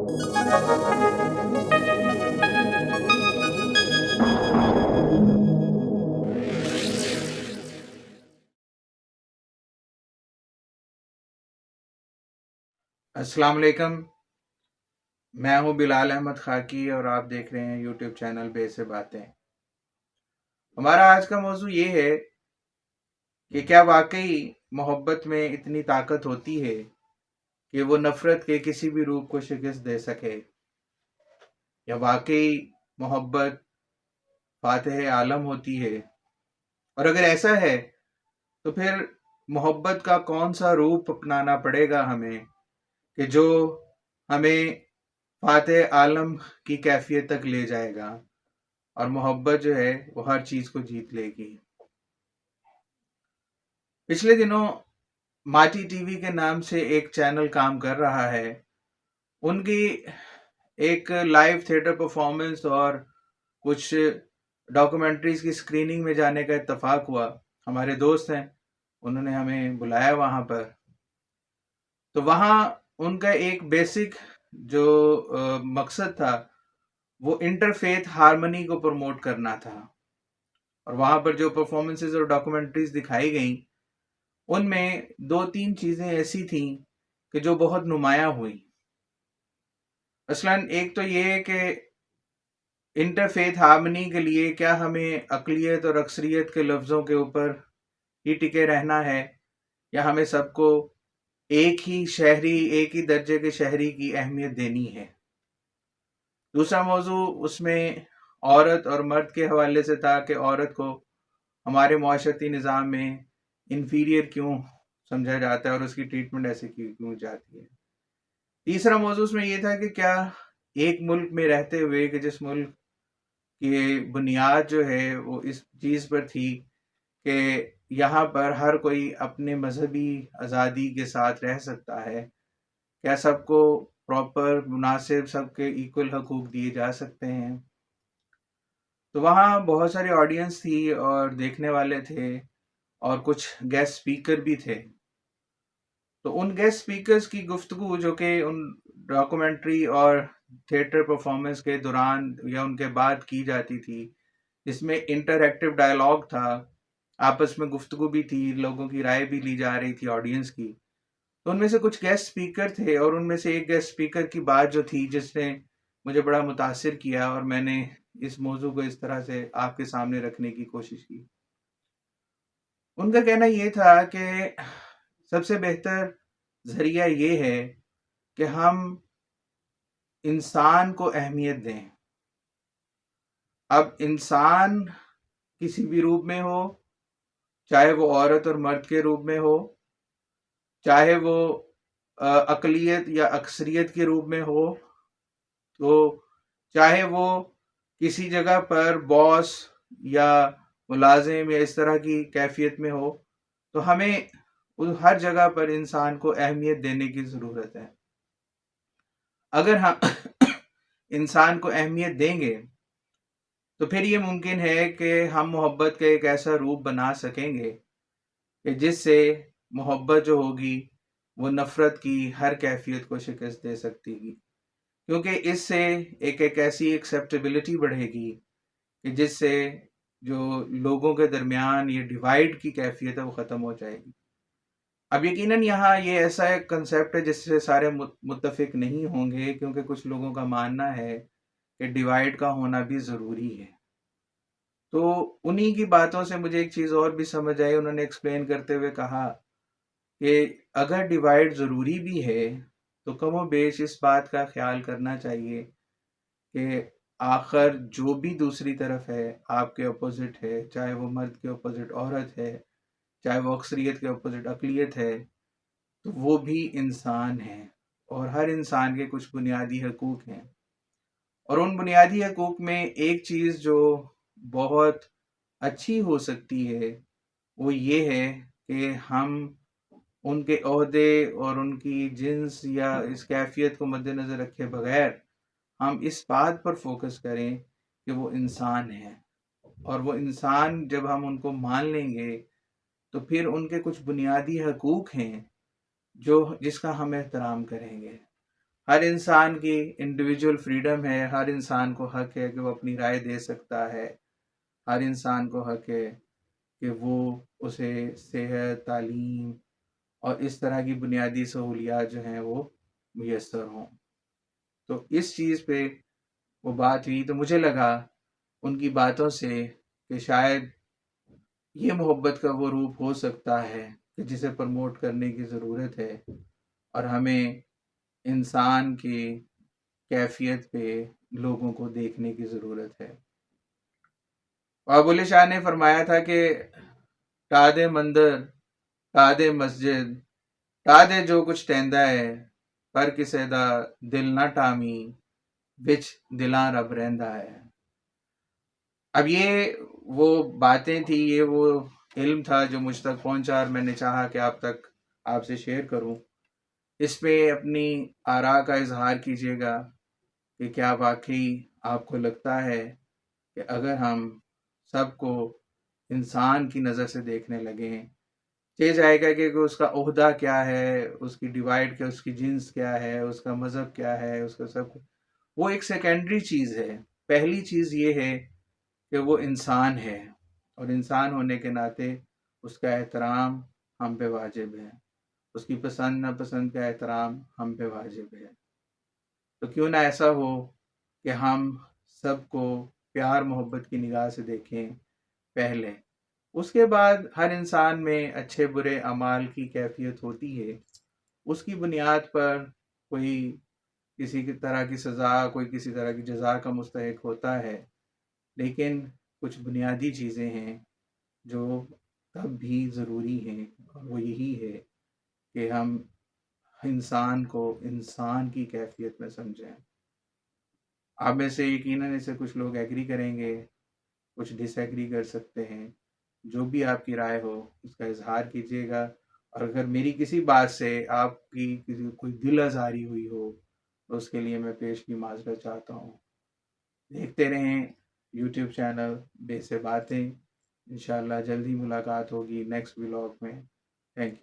अस्सलाम वालेकुम। मैं हूं बिलाल अहमद खाकी और आप देख रहे हैं यूट्यूब चैनल बे से बातें। हमारा आज का मौजू ये है कि क्या वाकई मोहब्बत में इतनी ताकत होती है कि वो नफरत के किसी भी रूप को शिकस्त दे सके, या वाकई मोहब्बत फातिह आलम होती है। और अगर ऐसा है तो फिर मोहब्बत का कौन सा रूप अपनाना पड़ेगा हमें कि जो हमें फातिह आलम की कैफियत तक ले जाएगा और मोहब्बत जो है वो हर चीज को जीत लेगी। पिछले दिनों माटी टीवी के नाम से एक चैनल काम कर रहा है, उनकी एक लाइव थिएटर परफॉर्मेंस और कुछ डॉक्यूमेंट्रीज की स्क्रीनिंग में जाने का इत्तेफाक हुआ। हमारे दोस्त हैं, उन्होंने हमें बुलाया वहां पर। तो वहां उनका एक बेसिक जो मकसद था वो इंटरफेथ हार्मनी को प्रमोट करना था। और वहां पर जो परफॉर्मेंसेज और डॉक्यूमेंट्रीज दिखाई गई उनमें दो तीन चीजें ऐसी थीं कि जो बहुत नुमायां हुई। मसलन एक तो ये है कि इंटरफेथ हार्मनी के लिए क्या हमें अकलियत और अक्सरियत के लफ्ज़ों के ऊपर ही टिके रहना है, या हमें सबको एक ही शहरी, एक ही दर्जे के शहरी की अहमियत देनी है। दूसरा मौजू उसमें औरत और मर्द के हवाले से था कि औरत को हमारे माशरती निज़ाम में इंफीरियर क्यों समझा जाता है और उसकी ट्रीटमेंट ऐसे क्यों जाती है। तीसरा मौजू उसमें यह था कि क्या एक मुल्क में रहते हुए कि जिस मुल्क की बुनियाद जो है वो इस चीज़ पर थी कि यहाँ पर हर कोई अपने मजहबी आज़ादी के साथ रह सकता है, क्या सबको प्रॉपर मुनासिब सबके इक्वल हकूक दिए जा सकते हैं। तो वहाँ बहुत सारी ऑडियंस थी और देखने वाले थे और कुछ गेस्ट स्पीकर भी थे। तो उन गेस्ट स्पीकर्स की गुफ्तगू जो कि उन डॉक्यूमेंट्री और थिएटर परफॉर्मेंस के दौरान या उनके बाद की जाती थी, जिसमें इंटरएक्टिव डायलॉग था, आपस में गुफ्तगू भी थी, लोगों की राय भी ली जा रही थी ऑडियंस की। तो उनमें से कुछ गेस्ट स्पीकर थे और उनमें से एक गेस्ट स्पीकर की बात जो थी जिसने मुझे बड़ा मुतासिर किया और मैंने इस मौजू को इस तरह से आपके सामने रखने की कोशिश की। उनका कहना ये था कि सबसे बेहतर जरिया ये है कि हम इंसान को अहमियत दें। अब इंसान किसी भी रूप में हो, चाहे वो औरत और मर्द के रूप में हो, चाहे वो अकलियत या अक्सरियत के रूप में हो, तो चाहे वो किसी जगह पर बॉस या मुलाजिम या इस तरह की कैफियत में हो, तो हमें हर जगह पर इंसान को अहमियत देने की ज़रूरत है। अगर हम इंसान को अहमियत देंगे तो फिर ये मुमकिन है कि हम मोहब्बत का एक ऐसा रूप बना सकेंगे कि जिससे मोहब्बत जो होगी वो नफ़रत की हर कैफियत को शिकस्त दे सकती है, क्योंकि इससे एक ऐसी एक्सेप्टेबिलिटी बढ़ेगी कि जिससे जो लोगों के दरमियान ये डिवाइड की कैफियत है वो ख़त्म हो जाएगी। अब यकीनन यहाँ ये ऐसा एक कंसेप्ट है जिससे सारे मुत्तफिक नहीं होंगे, क्योंकि कुछ लोगों का मानना है कि डिवाइड का होना भी ज़रूरी है। तो उन्हीं की बातों से मुझे एक चीज़ और भी समझ आई। उन्होंने एक्सप्लेन करते हुए कहा कि अगर डिवाइड ज़रूरी भी है तो कमो बेश इस बात का ख्याल करना चाहिए कि आखिर जो भी दूसरी तरफ है, आपके अपोजिट है, चाहे वो मर्द के अपोजिट औरत है, चाहे वो अक्सरियत के अपोजिट अकलियत है, तो वो भी इंसान है और हर इंसान के कुछ बुनियादी हकूक़ हैं। और उन बुनियादी हकूक़ में एक चीज़ जो बहुत अच्छी हो सकती है वो ये है कि हम उनके ओहदे और उनकी जिन्स या इस कैफियत को मद्देनज़र रखे बगैर हम इस बात पर फोकस करें कि वो इंसान है। और वो इंसान जब हम उनको मान लेंगे तो फिर उनके कुछ बुनियादी हकूक़ हैं जो जिसका हम एहतराम करेंगे। ہر انسان کی انڈیویجول فریڈم ہے، ہر انسان کو حق ہے کہ وہ اپنی رائے دے سکتا ہے، ہر انسان کو حق ہے کہ وہ اسے صحت، تعلیم اور اس طرح کی بنیادی سہولیات جو ہیں وہ میسر ہوں۔ تو اس چیز پہ وہ بات ہوئی تو مجھے لگا ان کی باتوں سے کہ شاید یہ محبت کا وہ روپ ہو سکتا ہے کہ جسے پروموٹ کرنے کی ضرورت ہے، اور ہمیں انسان کی کیفیت پہ لوگوں کو دیکھنے کی ضرورت ہے۔ بابول شاہ نے فرمایا تھا کہ ٹا دے مندر، ٹا دے مسجد، ٹا دے جو کچھ ٹیندا ہے، پر کسے دا دل نہ ٹامی، بچ دلاں رب رہندا ہے۔ اب یہ وہ باتیں تھی، یہ وہ علم تھا جو مجھ تک پہنچا، اور میں نے چاہا کہ آپ سے شیئر کروں۔ اس پہ اپنی آراء کا اظہار کیجیے گا کہ کیا واقعی آپ کو لگتا ہے کہ اگر ہم سب کو انسان کی نظر سے دیکھنے لگیں، یہ جائے گا کہ اس کا عہدہ کیا ہے، اس کی ڈیوائڈ کیا، اس کی جنس کیا ہے، اس کا مذہب کیا ہے، اس کا سب وہ ایک سیکنڈری چیز ہے۔ پہلی چیز یہ ہے کہ وہ انسان ہے، اور انسان ہونے کے ناطے اس کا احترام ہم پہ واجب ہے، اس کی پسند ناپسند کا احترام ہم پہ واجب ہے۔ تو کیوں نہ ایسا ہو کہ ہم سب کو پیار محبت کی نگاہ سے دیکھیں پہلے، اس کے بعد ہر انسان میں اچھے برے اعمال کی کیفیت ہوتی ہے، اس کی بنیاد پر کوئی کسی کی طرح کی سزا، کوئی کسی طرح کی جزا کا مستحق ہوتا ہے، لیکن کچھ بنیادی چیزیں ہیں جو تب بھی ضروری ہیں، اور وہ یہی ہے کہ ہم انسان کو انسان کی کیفیت میں سمجھیں۔ آپ میں سے یقیناً اسے کچھ لوگ ایگری کریں گے، کچھ ڈس ایگری کر سکتے ہیں۔ جو بھی آپ کی رائے ہو اس کا اظہار کیجیے گا، اور اگر میری کسی بات سے آپ کی کوئی دل آزاری ہوئی ہو تو اس کے لیے میں پیش کی معذرت چاہتا ہوں۔ دیکھتے رہیں یوٹیوب چینل بے سے باتیں، انشاءاللہ جلدی ملاقات ہوگی نیکسٹ ولاگ میں۔ Thank you.